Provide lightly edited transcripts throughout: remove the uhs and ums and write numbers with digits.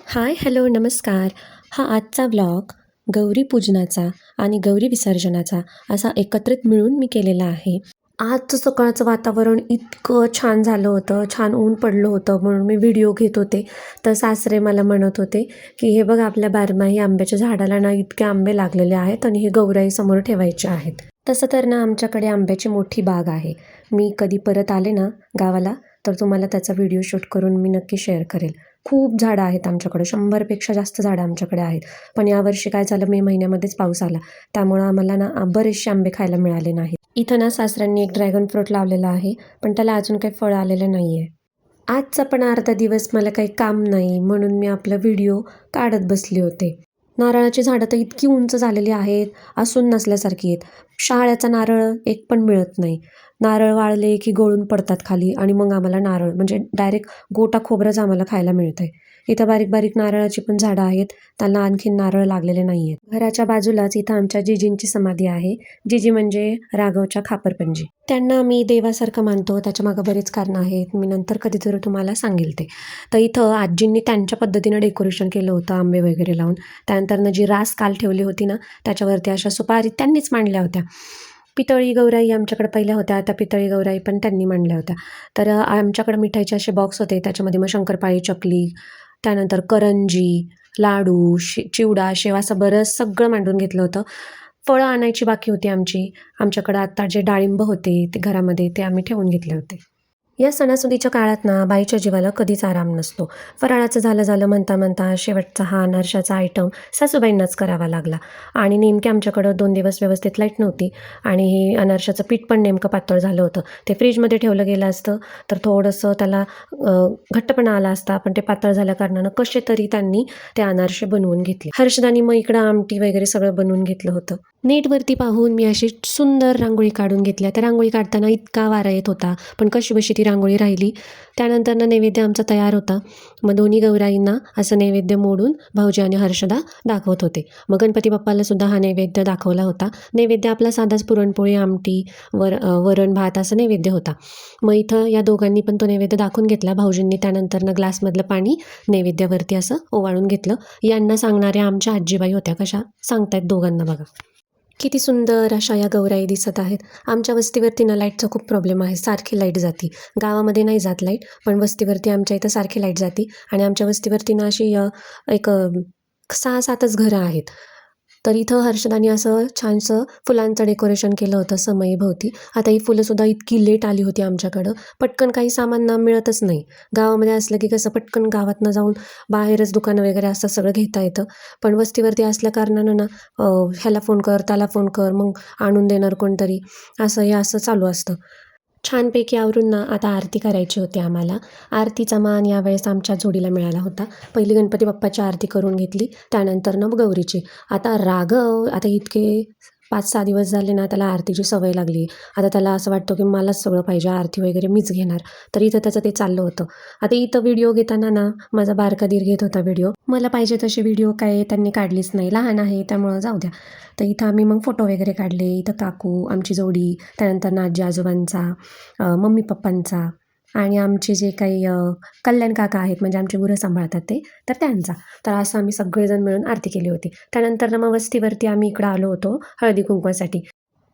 हाय, hello, नमस्कार. हा आजचा व्लॉग गौरी पूजनाचा आणि गौरी विसर्जनाचा असा एकत्रित मिळून मी केलेला आहे. आजचं सकाळचं वातावरण इतकं छान झालं होतं, छान ऊन पडलं होतं म्हणून मी व्हिडिओ घेत होते. तर सासरे मला म्हणत होते की हे बघ आपल्या बारमाही आंब्याच्या झाडाला ना इतके आंबे लागलेले आहेत आणि हे गौराई समोर ठेवायचे आहेत. तसं तर ना आमच्याकडे आंब्याची मोठी बाग आहे. मी कधी परत आले ना गावाला तर तुम्हाला त्याचा व्हिडिओ शूट करून मी नक्की शेअर करेल. खूप झाडं आहेत आमच्याकडे, 100पेक्षा जास्त झाडं आमच्याकडे आहेत. पण यावर्षी काय झालं, मे महिन्यामध्येच पाऊस आला, त्यामुळं आम्हाला ना बरेचसे आंबे खायला मिळाले नाहीत. इथं ना सासऱ्यांनी एक ड्रॅगन फ्रूट लावलेला आहे, पण त्याला अजून काही फळं आलेलं नाही आहे. आजचा पण अर्धा दिवस मला काही काम नाही म्हणून मी आपला व्हिडिओ काढत बसले होते. नारळाची झाडं तर इतकी उंच झालेली आहेत, असून नसल्यासारखी आहेत. शहाळ्याचा नारळ एक पण मिळत नाही. नारळ वाळले की गळून पडतात खाली आणि मग आम्हाला नारळ म्हणजे डायरेक्ट गोटा खोबरंच आम्हाला खायला मिळतंय. इथं बारीक बारीक नारळाची पण झाडं आहेत, त्यांना आणखीन नारळ लागलेले नाही आहेत. घराच्या बाजूलाच इथं आमच्या जिजींची समाधी आहे. जिजी म्हणजे राघवच्या खापरपंजी. त्यांना मी देवासारखं मानतो, त्याच्यामागं बरेच कारणं आहेत, मी नंतर कधीतरी तुम्हाला सांगेल ते. तर इथं आजींनी त्यांच्या पद्धतीनं डेकोरेशन केलं होतं आंबे वगैरे लावून. त्यानंतरनं जी रास काल ठेवली होती ना त्याच्यावरती अशा सुपारी त्यांनीच मांडल्या होत्या. पितळी गौराई आमच्याकडे पहिल्या होत्या, त्या पितळी गौराई पण त्यांनी मांडल्या होत्या. तर आमच्याकडे मिठाईचे असे बॉक्स होते, त्याच्यामध्ये मग शंकरपाळी, चकली, त्यानंतर करंजी, लाडू, चिवडा, शेव असं बरंच सगळं मांडून घेतलं होतं. फळं आणायची बाकी होती आमची. आमच्याकडं आत्ता जे डाळिंब होते ते घरामध्ये ते आम्ही ठेवून घेतले होते. या सणासुदीच्या काळात ना बाईच्या जीवाला कधीच आराम नसतो. फराळाचं झालं झालं म्हणता म्हणता शेवटचा हा अनारशाचा आयटम सासूबाईंनाच करावा लागला आणि नेमके आमच्याकडं 2 दिवस व्यवस्थित लाईट नव्हती आणि हे अनारशाचं पीठ पण नेमकं पातळ झालं होतं. ते फ्रीजमध्ये ठेवलं गेलं असतं तर थोडंसं त्याला घट्टपणा आला असता, पण ते पातळ झाल्या कारणानं कसे तरी त्यांनी ते अनारसे बनवून घेतले. हर्षदानी मग इकडं आमटी वगैरे सगळं बनवून घेतलं होतं. नेटवरती पाहून मी अशी सुंदर रांगोळी काढून घेतल्या. त्या रांगोळी काढताना इतका वारा येत होता, पण कशीबशी ती रांगोळी राहिली. त्यानंतरनं नैवेद्य आमचा तयार होता. मग दोन्ही गौराईंना असं नैवेद्य मोडून भाऊजी आणि हर्षदा दाखवत होते. मग गणपती बाप्पाला सुद्धा हा नैवेद्य दाखवला होता. नैवेद्य आपला साधाच पुरणपोळी, आमटी, वरण भात असं नैवेद्य होता. मग इथं या दोघांनी पण तो नैवेद्य दाखवून घेतला. भाऊजींनी त्यानंतरनं ग्लासमधलं पाणी नैवेद्यावरती असं ओवाळून घेतलं. यांना सांगणाऱ्या आमच्या आजीबाई होत्या, कशा सांगतायत दोघांना बघा. किती सुंदर अशा या गौराई दिसत आहेत. आमच्या वस्तीवरती ना लाईटचा खूप प्रॉब्लेम आहे, सारखी लाईट जाती. गावामध्ये नाही जात लाईट, पण वस्तीवरती आमच्या इथं सारखी लाईट जाती आणि आमच्या वस्तीवरती ना अशी एक 6-7च घरं आहेत. तर इथं हर्षदानी असं छानसं फुलांचं डेकोरेशन केलं होतं समईभोवती. आता ही फुलंसुद्धा इतकी लेट आली होती आमच्याकडं, पटकन काही सामान ना मिळतच नाही. गावामध्ये असलं की कसं पटकन गावातनं जाऊन बाहेरच दुकानं वगैरे असं सगळं घेता येतं, पण वस्तीवरती असल्या कारणानं ना ह्याला फोन कर, त्याला फोन कर, मग आणून देणार कोणतरी, असं हे असं चालू असतं. छानपैकी आवरून ना आता आरती करायची होती आम्हाला. आरतीचा मान यावेळेस आमच्या जोडीला मिळाला होता. पहिली गणपती बाप्पाची आरती करून घेतली, त्यानंतर मग गौरीची. आता राघव आता इतके 5-6 दिवस झाले ना त्याला आरतीची सवय लागली. आता त्याला असं वाटतं की मलाच सगळं पाहिजे, आरती वगैरे मीच घेणार. तर इथं त्याचं ते चाललं होतं. आता इथं व्हिडिओ घेताना ना माझा बारका दीर घेत होता व्हिडिओ. मला पाहिजे तसे व्हिडिओ काय त्यांनी काढलीच नाही, लहान आहे त्यामुळं जाऊ द्या. तर इथं आम्ही मग फोटो वगैरे काढले. इथं काकू, आमची जोडी, त्यानंतर आजी आजोबांचा, मम्मी पप्पांचा आणि आमचे जे काही कल्याण काका आहेत म्हणजे आमची गुरं सांभाळतात ते, तर त्यांचा. तर असं आम्ही सगळेजण मिळून आरती केली होती. त्यानंतर मग वस्तीवरती आम्ही इकडं आलो होतो हळदी कुंकवासाठी.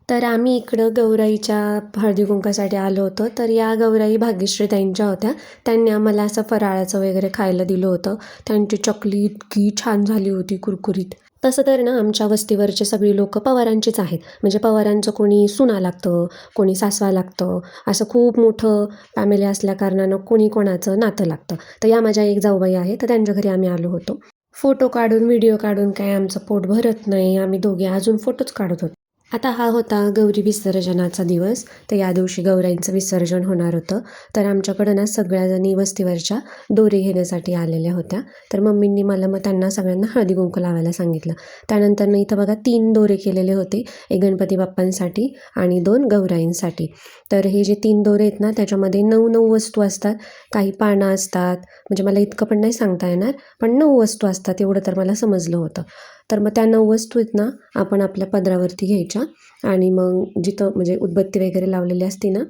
तर आम्ही इकडं गौराईच्या हळदी कुंकवासाठी आलो होतो. तर या गौराई भाग्यश्री ताईंच्या होत्या. त्यांनी आम्हाला असं फराळाचं वगैरे खायला दिलं होतं. त्यांची चकली इतकी छान झाली होती, कुरकुरीत. तसं तर ना आमच्या वस्तीवरचे सगळी लोकं पवारांचीच आहेत. म्हणजे पवारांचं कोणी सुना लागतं, कोणी सासवा लागतं, असं खूप मोठं फॅमिली असल्याकारणानं कोणी कोणाचं नातं लागतं. तर या माझ्या एक जाऊबाई आहे, तर त्यांच्या घरी आम्ही आलो होतो. फोटो काढून, व्हिडिओ काढून काय आमचं पोट भरत नाही. आम्ही दोघे अजून फोटोच काढत होतो. आता हा होता गौरी विसर्जनाचा दिवस. तर या दिवशी गौराईंचं विसर्जन होणार होतं. तर आमच्याकडं ना सगळ्याजणी वस्तीवरच्या दोरे घेण्यासाठी आलेल्या होत्या. तर मम्मींनी मला मग त्यांना सगळ्यांना हळदी कुंकू लावायला सांगितलं. त्यानंतर इथं बघा 3 दोरे केलेले होते, एक गणपती बाप्पांसाठी आणि 2 गौराईंसाठी. तर हे जे 3 दोरे आहेत ना त्याच्यामध्ये 9 वस्तू असतात. काही पानं असतात, म्हणजे मला इतकं पण नाही सांगता येणार, पण 9 वस्तू असतात एवढं तर मला समजलं होतं. तर मग त्या 9 वस्तू आहेत ना आपण आपल्या पदरावरती घ्यायच्या आणि मग जिथं म्हणजे उदबत्ती वगैरे लावलेली असते ना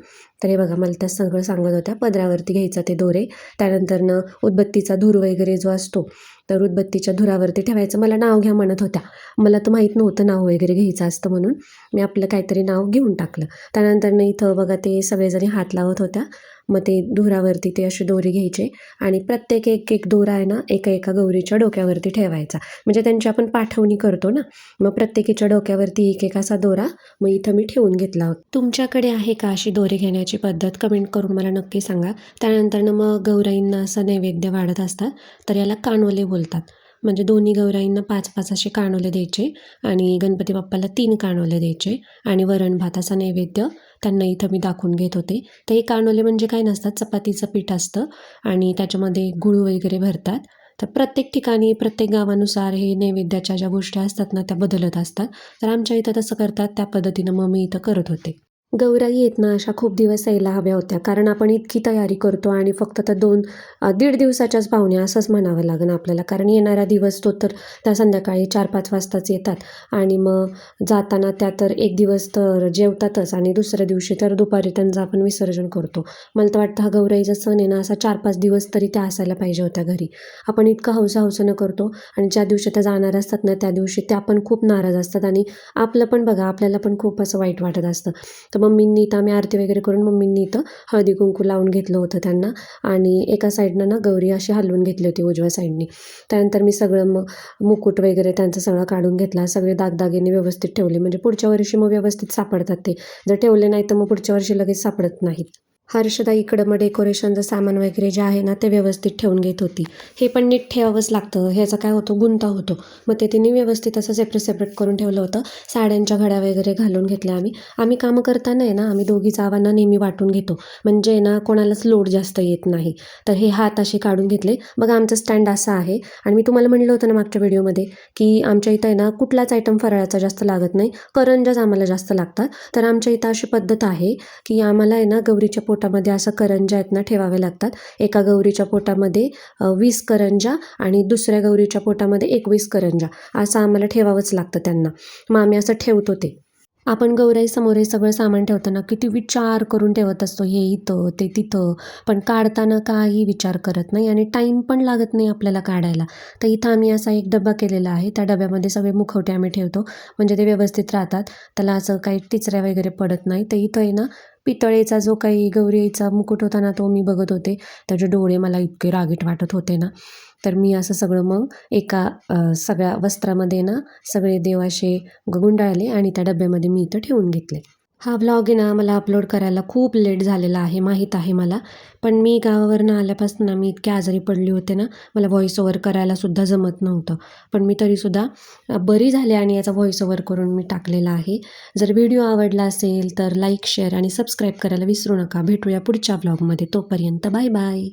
तर हे बघा मला त्या सगळं सांगत होत्या. पदरावरती घ्यायचं ते दोरे, त्यानंतरनं उदबत्तीचा धूर वगैरे जो असतो तर उदबत्तीच्या धुरावरती ठेवायचं. मला नाव घ्या म्हणत होत्या. मला तर माहीत नव्हतं नाव वगैरे घ्यायचं असतं म्हणून मी आपलं काहीतरी नाव घेऊन टाकलं. त्यानंतरनं इथं बघा ते सगळेजणी हात लावत होत्या. मग ते धुरावरती ते असे दोरे घ्यायचे आणि प्रत्येक एक एक दोरा आहे ना एका एका गौरीच्या डोक्यावरती ठेवायचा. म्हणजे त्यांची आपण पाठवणी करतो ना, मग प्रत्येकीच्या डोक्यावरती एक एक असा दोरा मग इथं मी ठेवून घेतला होता. तुमच्याकडे आहे का अशी दोरे घेण्याची पद्धत? कमेंट करून मला नक्की सांगा. त्यानंतरनं मग गौराईंना असं नैवेद्य वाढत असतात, तर याला कानोले बोलतात. म्हणजे दोन्ही गौराईंना 5-5 असे कानोले द्यायचे आणि गणपती बाप्पाला 3 कानोले द्यायचे आणि वरण भात असा नैवेद्य त्यांना इथं मी दाखवून घेत होते. तर हे कानोले म्हणजे काय नसतात, चपातीचं पीठ असतं आणि त्याच्यामध्ये गूळ वगैरे भरतात. तर प्रत्येक ठिकाणी प्रत्येक गावानुसार हे नैवेद्याच्या ज्या गोष्टी असतात ना त्या बदलत असतात. तर आमच्या इथं तसं करतात, त्या पद्धतीनं मग मी इथं करत होते. गौराई येत ना अशा खूप दिवस यायला हव्या होत्या, कारण आपण इतकी तयारी करतो आणि फक्त तर 1.5 दिवसाच्याच पाहुण्या असंच म्हणावं लागेल आपल्याला. कारण येणारा दिवस तो तर त्या संध्याकाळी 4-5 वाजताच येतात आणि मग जाताना त्या तर एक दिवस तर जेवतातच आणि दुसऱ्या दिवशी तर दुपारी त्यांचं आपण विसर्जन करतो. मला तर वाटतं हा गौराईचा सण आहे ना असा 4-5 दिवस तरी त्या असायला पाहिजे होत्या घरी. आपण इतकं हौसाहौसानं करतो आणि ज्या दिवशी त्या जाणार असतात ना त्या दिवशी त्या पण खूप नाराज असतात आणि आपलं पण बघा आपल्याला पण खूप असं वाईट वाटत असतं. तर मम्मींनी इथं आम्ही आरती वगैरे करून मम्मींनी इथं हळदी कुंकू लावून घेतलं होतं त्यांना आणि एका साईडनं ना गौरी अशी हलवून घेतली होती उजव्या साईडनी. त्यानंतर मी सगळं मग मुकुट वगैरे त्यांचं सगळं काढून घेतला. सगळे दागदागिने व्यवस्थित ठेवले, म्हणजे पुढच्या वर्षी मग व्यवस्थित सापडतात ते. जर ठेवले नाही तर मग पुढच्या वर्षी लगेच सापडत नाहीत. हर्षदा इकडं मग डेकोरेशनचं सामान वगैरे जे आहे ना ते व्यवस्थित ठेवून घेत होती. हे पण नीट ठेवावंच लागतं, ह्याचा काय होतो गुंता होतो. मग ते तिने व्यवस्थित असं सेपरेट सेपरेट करून ठेवलं होतं. साड्यांच्या घड्या वगैरे घालून घेतल्या आम्ही कामं करताना आहे ना आम्ही दोघी जावांना नेहमी वाटून घेतो, म्हणजे ना कोणालाच लोड जास्त येत नाही. तर हे हात असे काढून घेतले. बघा आमचं स्टँड असं आहे आणि मी तुम्हाला म्हणलं होतं ना मागच्या व्हिडिओमध्ये की आमच्या इथं आहे ना कुठलाच आयटम फराळाचा जास्त लागत नाही, करंजाच आम्हाला जास्त लागतात. तर आमच्या इथं अशी पद्धत आहे की आम्हाला आहे ना गौरीच्या पोटामध्ये असं करंजा आहेत ना ठेवावे लागतात. एका गौरीच्या पोटामध्ये 20 करंजा आणि दुसऱ्या गौरीच्या पोटामध्ये 21 करंजा असं आम्हाला ठेवावंच लागतं त्यांना. मग आम्ही असं ठेवतो ते. आपण गौराईसमोर हे सगळं सामान ठेवताना किती विचार करून ठेवत असतो, हे इथं ते तिथं, पण काढताना काही विचार करत नाही आणि टाईम पण लागत नाही आपल्याला काढायला. तर इथं आम्ही असा एक डबा केलेला आहे, त्या डब्यामध्ये सगळे मुखवटे आम्ही ठेवतो, म्हणजे ते व्यवस्थित राहतात, त्याला असं काही टिचऱ्या वगैरे पडत नाही. तर इथं आहे ना पितळेचा जो काही गौरीचा मुकुट होता ना तो मी बघत होते. त्याचे डोळे मला इतके रागीट वाटत होते ना, तर मी असं सगळं मग एका सगळ्या वस्त्रामध्ये ना सगळे देव असे गुंडाळले आणि त्या डब्यामध्ये मी इथं ठेवून घेतले. हा व्लॉग आहे ना मला अपलोड करायला खूप लेट झालेला आहे माहीत आहे मला, पण मी गावावरनं आल्यापासून ना मी इतकी आजारी पडली होते ना, मला व्हॉईस ओव्हर करायलासुद्धा जमत नव्हतं. पण मी तरीसुद्धा बरी झाले आणि याचा व्हॉईस ओव्हर करून मी टाकलेला आहे. जर व्हिडिओ आवडला असेल तर लाईक, शेअर आणि सबस्क्राईब करायला विसरू नका. भेटूया पुढच्या व्लॉगमध्ये. तोपर्यंत बाय बाय.